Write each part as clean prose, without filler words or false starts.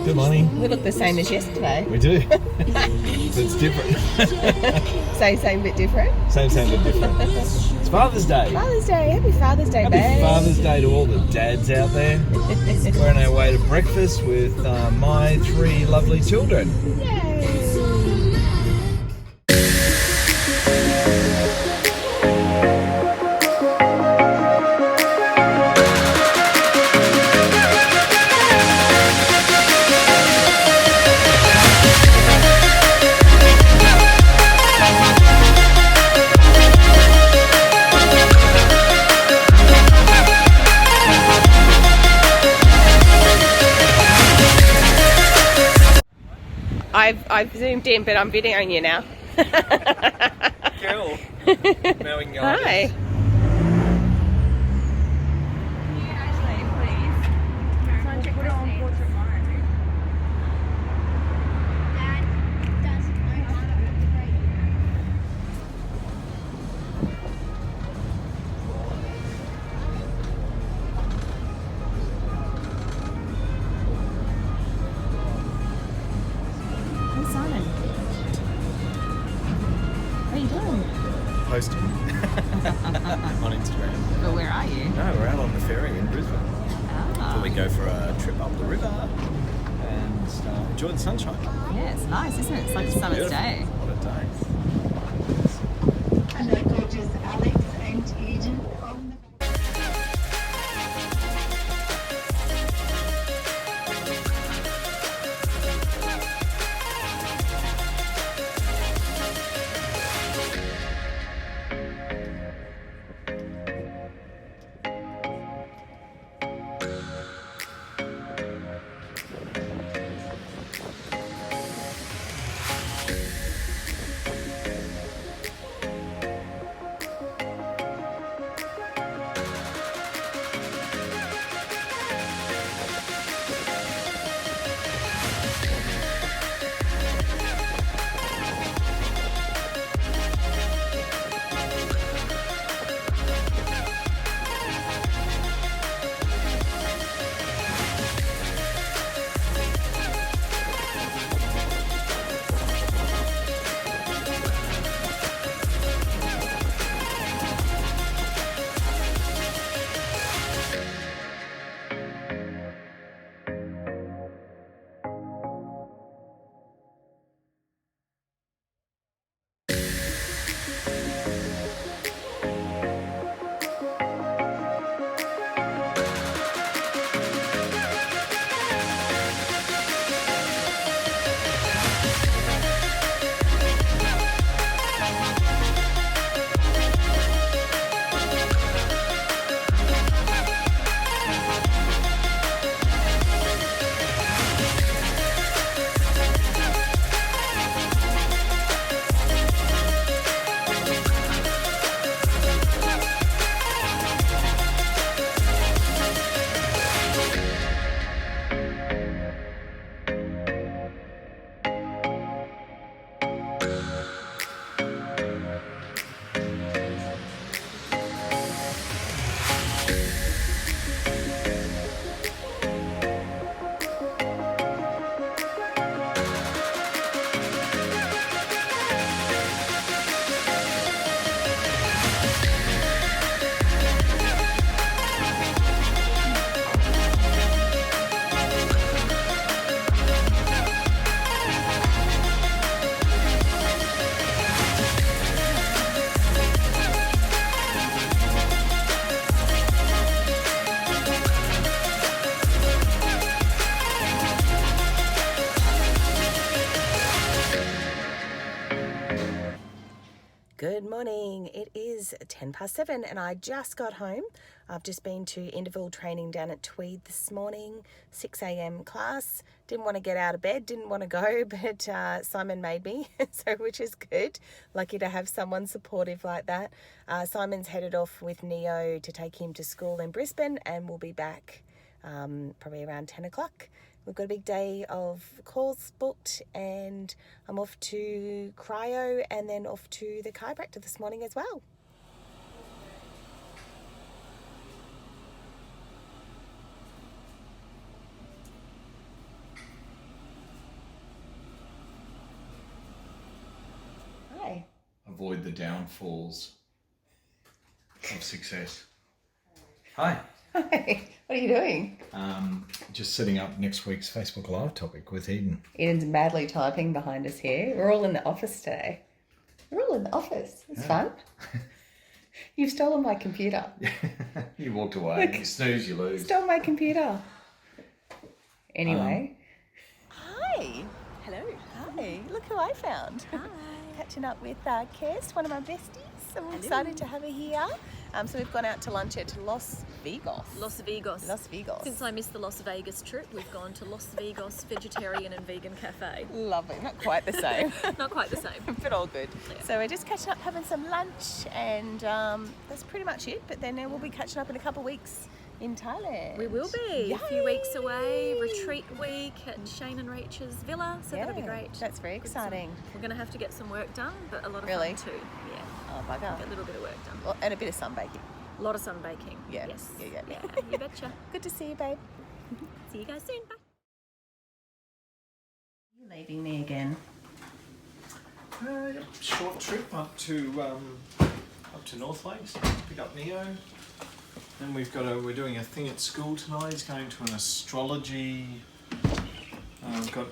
Good morning. We look the same as yesterday. We do. But it's different. Same bit different. Same bit different. It's Father's Day. Father's Day. Happy Father's Day, Happy babe. Father's Day to all the dads out there. We're on our way to breakfast with my 3 lovely children. Yay. I've zoomed in, but I'm videoing you now. Cool. Now we can go. Hi. Posting on Instagram. Well, where are you? No, we're out on the ferry in Brisbane. Ah. So we go for a trip up the river and enjoy the sunshine. Yeah, it's nice, isn't it? It's like a summer's Beautiful. day. What a day. Hello, gorgeous Alex and Eden from the... Good morning. It is 7:10 and I just got home. I've just been to interval training down at Tweed this morning, 6 a.m. class. Didn't want to get out of bed, didn't want to go, but Simon made me, so which is good. Lucky to have someone supportive like that. Simon's headed off with Neo to take him to school in Brisbane, and we'll be back probably around 10 o'clock. We've got a big day of calls booked, and I'm off to cryo and then off to the chiropractor this morning as well. avoid the downfalls of success. Hi. Hi, what are you doing? Just setting up next week's Facebook Live topic with Eden. Eden's madly typing behind us here. We're all in the office today. We're all in the office. It's fun. You've stolen my computer. You walked away. Look. You snooze, you lose. Stole my computer. Anyway. Hi. Hello. Hi. Look who I found. Hi. Catching up with Kirst, one of my besties. So we're excited to have her here. So we've gone out to lunch at Los Vegas. Los Vegas. Los Vegas. Since I missed the Las Vegas trip, we've gone to Las Vegas Vegetarian and Vegan Cafe. Lovely. Not quite the same. Not quite the same. But all good. Yeah. So we're just catching up, having some lunch, and that's pretty much it. But then we'll be catching up in a couple of weeks in Thailand. We will be. Yay! A few weeks away, retreat week at Shane and Rachel's villa, so that'll be great. That's very exciting. We're going to have to get some work done, but a lot of Really? fun too. Yeah, Oh, bugger. get a little bit of work done. Well, and a bit of sunbaking. A lot of sunbaking. Yeah. Yes. Yeah. You betcha. Good to see you, babe. See you guys soon. Bye. You're leaving me again. Short trip up to North Lakes, pick up Neo. Then we're doing a thing at school tonight. He's going to an astrology. We've got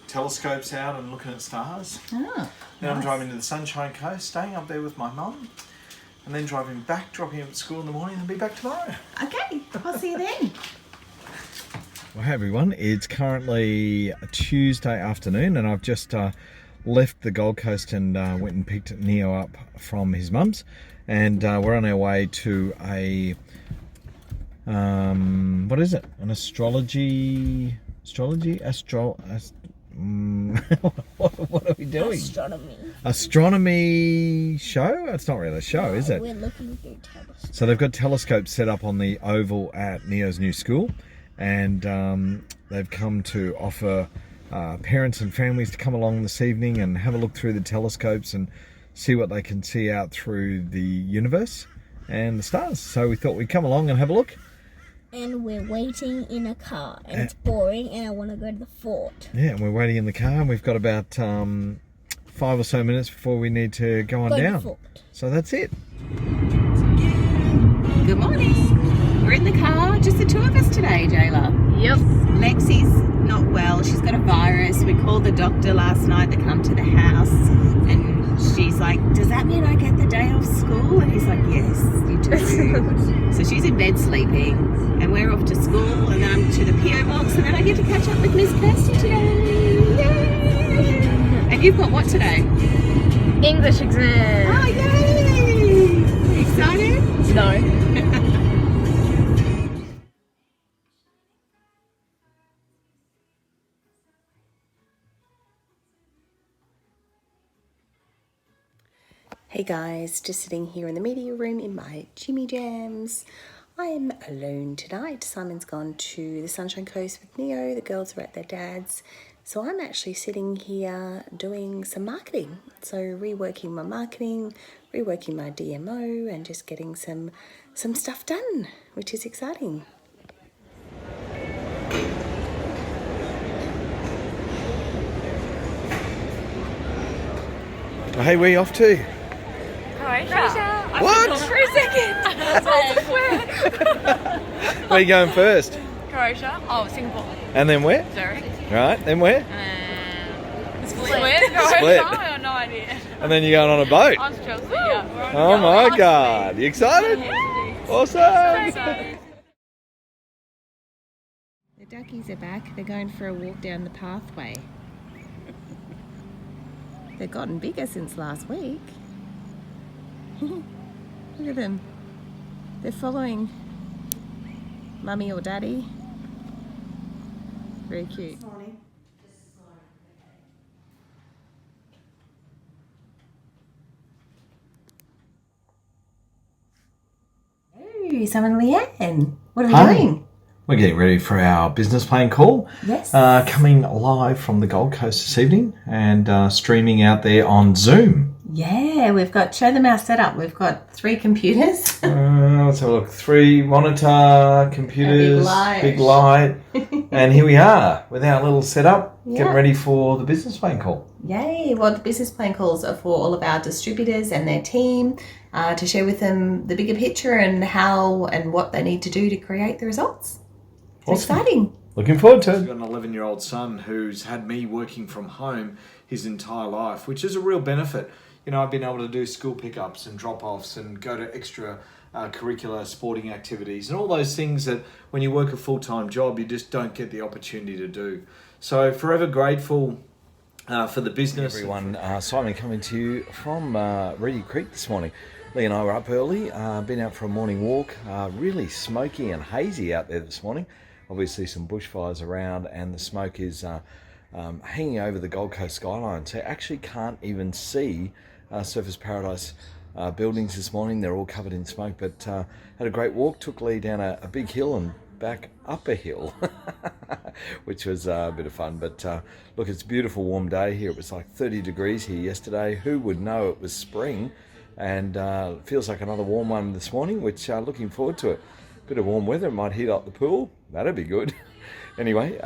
telescopes out and looking at stars. Oh, Then I'm driving to the Sunshine Coast, staying up there with my mum, and then driving back, dropping him at school in the morning, and be back tomorrow. okay. I'll see you then. Well, hey everyone, it's currently a Tuesday afternoon, and I've just left the Gold Coast and went and picked Neo up from his mum's, and we're on our way to a what is it? An what are we doing? Astronomy show? It's not really a show, is it? We're looking through telescopes. So they've got telescopes set up on the oval at Neo's new school, and they've come to offer parents and families to come along this evening and have a look through the telescopes and see what they can see out through the universe and the stars. So we thought we'd come along and have a look. And we're waiting in a car, and it's boring, and I want to go to the fort. Yeah, and we're waiting in the car, and we've got about 5 or so minutes before we need to go on Go to the down. fort. So that's it. Good morning. We're in the car, just the two of us today, Jayla. Yep. Lexi's not well. She's got a virus. We called the doctor last night to come to the house, and she's like, does that mean I get the day off school? And he's like, yes, you do. So she's in bed sleeping, and we're off to school, and then I'm to the PO box, and then I get to catch up with Miss Kirsty today. Yay! And you've got what today? English exam. Oh, yay! Are you excited? No. Hey guys, just sitting here in the media room in my Jimmy Jams. I am alone tonight. Simon's gone to the Sunshine Coast with Neo. The girls are at their dad's. So I'm actually sitting here doing some marketing. So reworking my marketing, reworking my DMO, and just getting some stuff done, which is exciting. Hey, where are you off to? Croatia. What? For a second. Where are you going first? Croatia. Oh, Singapore. And then where? Zurich. Right, then where? Split. Split. I have no idea. And then you're going on a boat. Australia. Yeah. We're on Oh the my God. You excited? Awesome. The duckies are back. They're going for a walk down the pathway. They've gotten bigger since last week. Look at them. They're following mummy or daddy. Very cute. Hey, Sam and Leanne. What are we Hi. doing? We're getting ready for our business plan call. Yes. Coming live from the Gold Coast this evening and streaming out there on Zoom. Yeah, we've got, show them our setup. We've got 3 computers. Let's have a look. 3 monitor computers, big light. And here we are with our little setup, Yeah. getting ready for the business plan call. Yay! Well, the business plan calls are for all of our distributors and their team to share with them the bigger picture and how and what they need to do to create the results. It's Awesome. exciting. Looking forward to it. I've got an 11-year-old son who's had me working from home his entire life, which is a real benefit. You know, I've been able to do school pickups and drop-offs and go to extra curricular sporting activities and all those things that when you work a full-time job, you just don't get the opportunity to do. So forever grateful for the business. Everyone, Simon coming to you from Reedy Creek this morning. Lee and I were up early, been out for a morning walk, really smoky and hazy out there this morning. Obviously some bushfires around and the smoke is hanging over the Gold Coast skyline. So you actually can't even see Surfers Paradise buildings this morning. They're all covered in smoke, but had a great walk, took Lee down a big hill and back up a hill, which was a bit of fun. But look, it's a beautiful warm day here. It was like 30 degrees here yesterday. Who would know it was spring? And it feels like another warm one this morning, which looking forward to it. Bit of warm weather, it might heat up the pool. That'd be good. Anyway,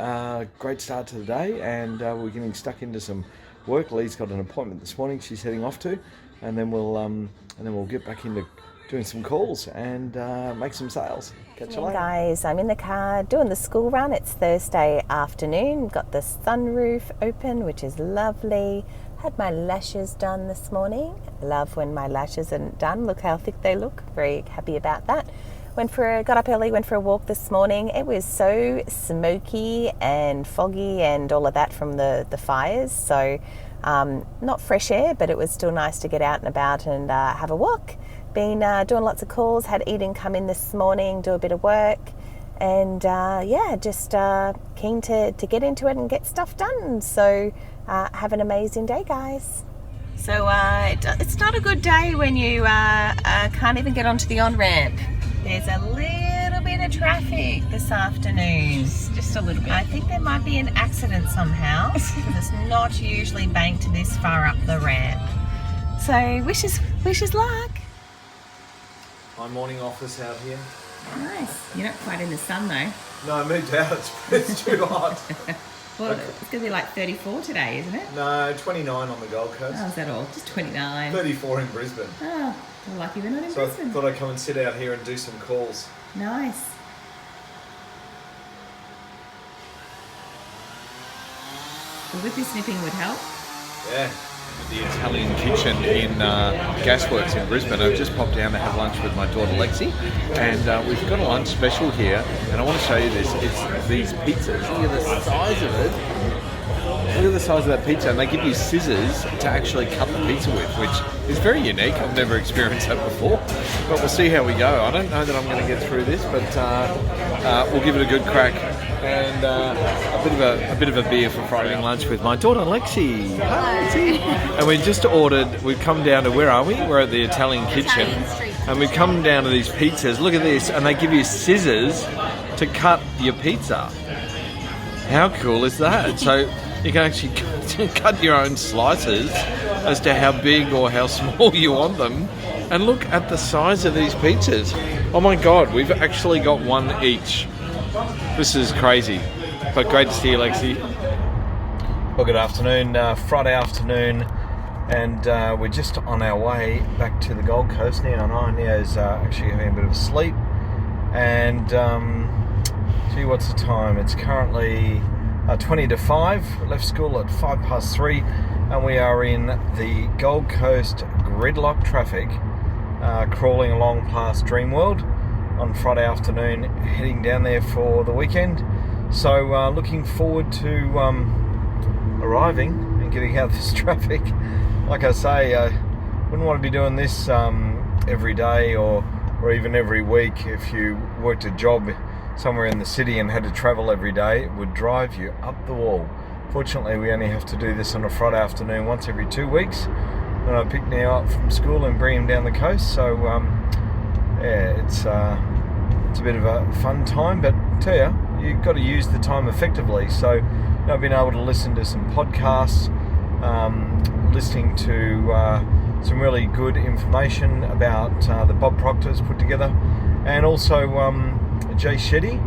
great start to the day, and we're getting stuck into some work. Lee's got an appointment this morning she's heading off to, and then we'll get back into doing some calls and make some sales. Catch you later. Guys, I'm in the car doing the school run. It's Thursday afternoon. Got the sunroof open, which is lovely. Had my lashes done this morning. Love when my lashes are done. Look how thick they look. Very happy about that. Got up early, went for a walk this morning. It was so smoky and foggy and all of that from the fires. So not fresh air, but it was still nice to get out and about and have a walk. Been doing lots of calls, had Eden come in this morning, do a bit of work. And just keen to get into it and get stuff done. So have an amazing day, guys. So it's not a good day when you can't even get onto the on-ramp. There's a little bit of traffic this afternoon. Just a little bit. I think there might be an accident somehow because it's not usually banked this far up the ramp. So wish us luck. My morning office out here. Nice. You're not quite in the sun though. No, I moved out. It's too hot. Well, it's going to be like 34 today, isn't it? No, 29 on the Gold Coast. Oh, is that all? Just 29. 34 in Brisbane. Oh, we're lucky we're not in So Brisbane. I thought I'd come and sit out here and do some calls. Nice. The whippy snipping would help. Yeah. The Italian kitchen in Gasworks in Brisbane. I've just popped down to have lunch with my daughter Lexi, and we've got a lunch special here, and I want to show you this. It's these pizzas. Look at the size of it. Look at the size of that pizza, and they give you scissors to actually cut the pizza with, which is very unique. I've never experienced that before, but we'll see how we go. I don't know that I'm going to get through this, but we'll give it a good crack. And a bit of a beer for Friday lunch with my daughter Lexi. Hi, Lexi. And we just ordered. We've come down to, where are we? We're at the Italian kitchen, and we've come down to these pizzas. Look at this, and they give you scissors to cut your pizza. How cool is that? So you can actually cut your own slices as to how big or how small you want them. And look at the size of these pizzas. Oh my God, we've actually got one each. This is crazy, but great to see you, Lexi. Well, good afternoon, Friday afternoon, and we're just on our way back to the Gold Coast. Neo and I, Neo's actually having a bit of a sleep, and gee, what's the time? It's currently 20 to 5. Left school at 3:05, and we are in the Gold Coast gridlock traffic, crawling along past Dreamworld on Friday afternoon, heading down there for the weekend. So looking forward to arriving and getting out of this traffic. Like I say, I wouldn't want to be doing this every day or even every week. If you worked a job somewhere in the city and had to travel every day, it would drive you up the wall. Fortunately, we only have to do this on a Friday afternoon once every 2 weeks when I pick Neo up from school and bring him down the coast. So yeah, it's a bit of a fun time, but I tell you, you've got to use the time effectively. So I've been able to listen to some podcasts, listening to some really good information about the Bob Proctor's put together, and also Jay Shetty.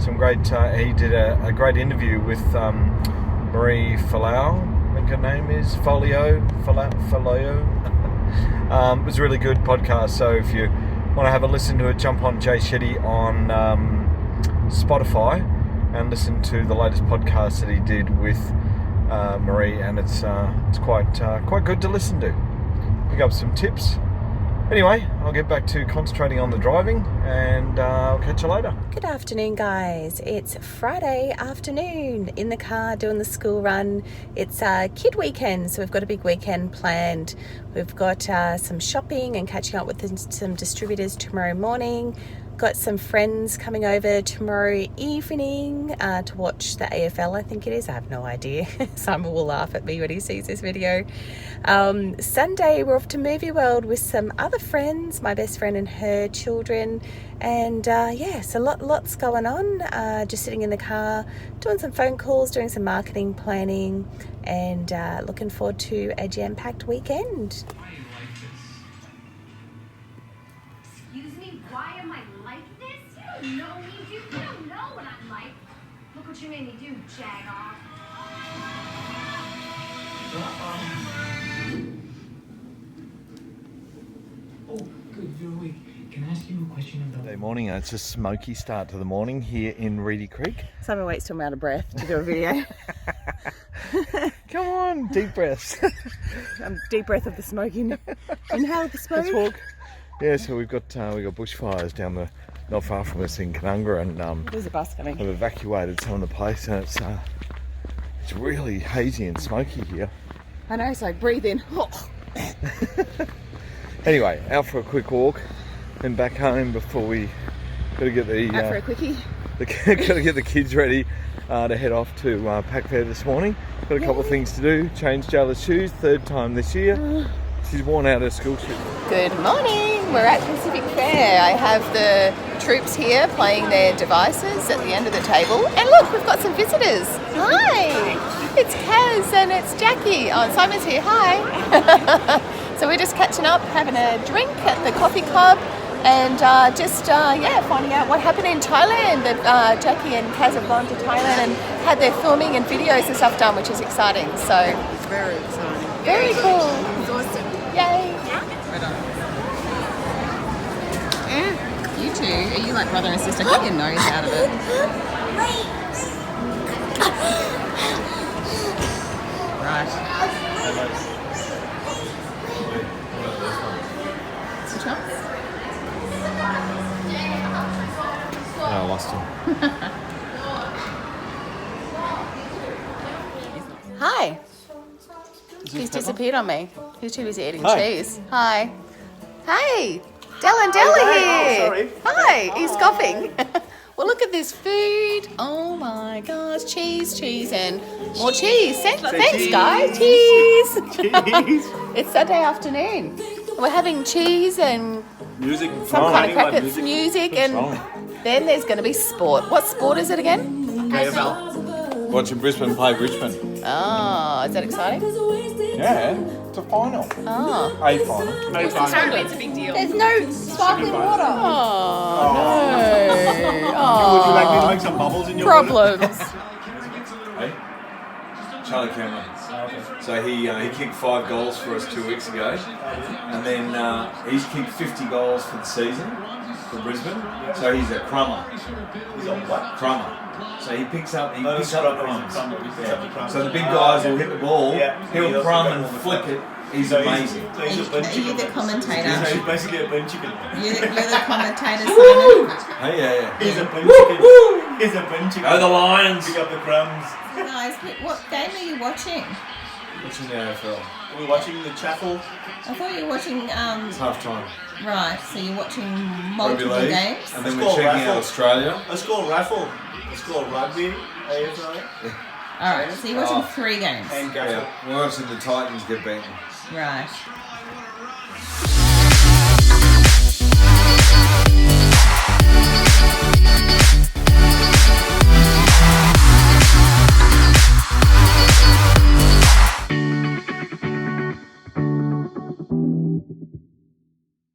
Some great. He did a great interview with Marie Falau, I think her name is Folio. It was a really good podcast, so if you want to have a listen to it, jump on Jay Shetty on Spotify and listen to the latest podcast that he did with Marie, and it's quite good to listen to. Pick up some tips. Anyway, I'll get back to concentrating on the driving, and I'll catch you later. Good afternoon, guys. It's Friday afternoon in the car doing the school run. It's kid weekend, so we've got a big weekend planned. We've got some shopping and catching up with some distributors tomorrow morning. Got some friends coming over tomorrow evening to watch the AFL, I think it is. I have no idea. Simon will laugh at me when he sees this video. Sunday, we're off to Movie World with some other friends, my best friend and her children. And so lots going on. Just sitting in the car, doing some phone calls, doing some marketing planning, and looking forward to a jam-packed weekend. Excuse me, why am I like this? You don't know me, dude. You don't know what I'm like. Look what you made me do, jag off. Oh, good, you're awake. Can I ask you a question about... Monday morning, it's a smoky start to the morning here in Reedy Creek. Simon waits till I'm out of breath to do a video. Come on, deep breaths. Deep breath of the smoking. Inhale the smoke. Let's walk. Yeah, so we've got bushfires down not far from us in Canungra, and There's a bus coming. we've evacuated some of the place, and it's really hazy and smoky here. I know, so breathe in. Anyway, out for a quick walk, and back home before we got to get Out for a quickie. got to get the kids ready to head off to Pack Fair this morning. Got a couple of things to do. Change Jayla's shoes, third time this year. She's worn out her school shoes. Good morning. We're at Pacific Fair. I have the troops here playing their devices at the end of the table. And look, we've got some visitors. Hi. It's Kaz and it's Jackie. Oh, and Simon's here. Hi. So we're just catching up, having a drink at the coffee club, and finding out what happened in Thailand. That Jackie and Kaz have gone to Thailand and had their filming and videos and stuff done, which is exciting. So Very exciting. very cool. It's awesome. Yay. You two, are you like brother and sister? Get your nose out of it. Right. Which one? I lost him. Hi. He's disappeared on me. He's too busy eating cheese. Hi. Hey. Della here. sorry. Hi. He's coughing. Well, look at this food. Oh my gosh. Cheese, and more cheese. Thanks, guys. Cheese. Cheese. It's Sunday afternoon. We're having cheese and Music. some kind of crackers, music, and then there's going to be sport. What sport is it again? AFL. Watching Brisbane play Richmond. Oh, is that exciting? Yeah, it's a final. Oh. A final. Apparently it's a big deal. There's no sparkling water. Oh, no. Would you like me to make some bubbles in your Problems. Hey, Charlie Cameron. So he kicked 5 goals for us 2 weeks ago, and then he's kicked 50 goals for the season for Brisbane. So he's a crummer. He's a what? Crummer. So he picks up the crumbs. crumbs. So the big guys will hit the ball, he'll also crumb pick and up the flick crumb. it. He's amazing. So he's a burnt Are chicken. you the commentator? So he's basically a burnt chicken. You're the commentator, Simon. Hey, yeah. He's a burnt chicken. He's a burnt chicken. Go the Lions! Pick up the crumbs. So guys, what game are you watching? Watching the AFL. We're watching the chapel. I thought you were watching, It's half time. right, so you're watching Rugby multiple league, games. and then Let's we're go checking raffle. out Australia. Let's go raffle. Let's go rugby. AFL. Alright, so you're watching 3 games. And go. Yeah, we're watching the Titans get beaten. Right.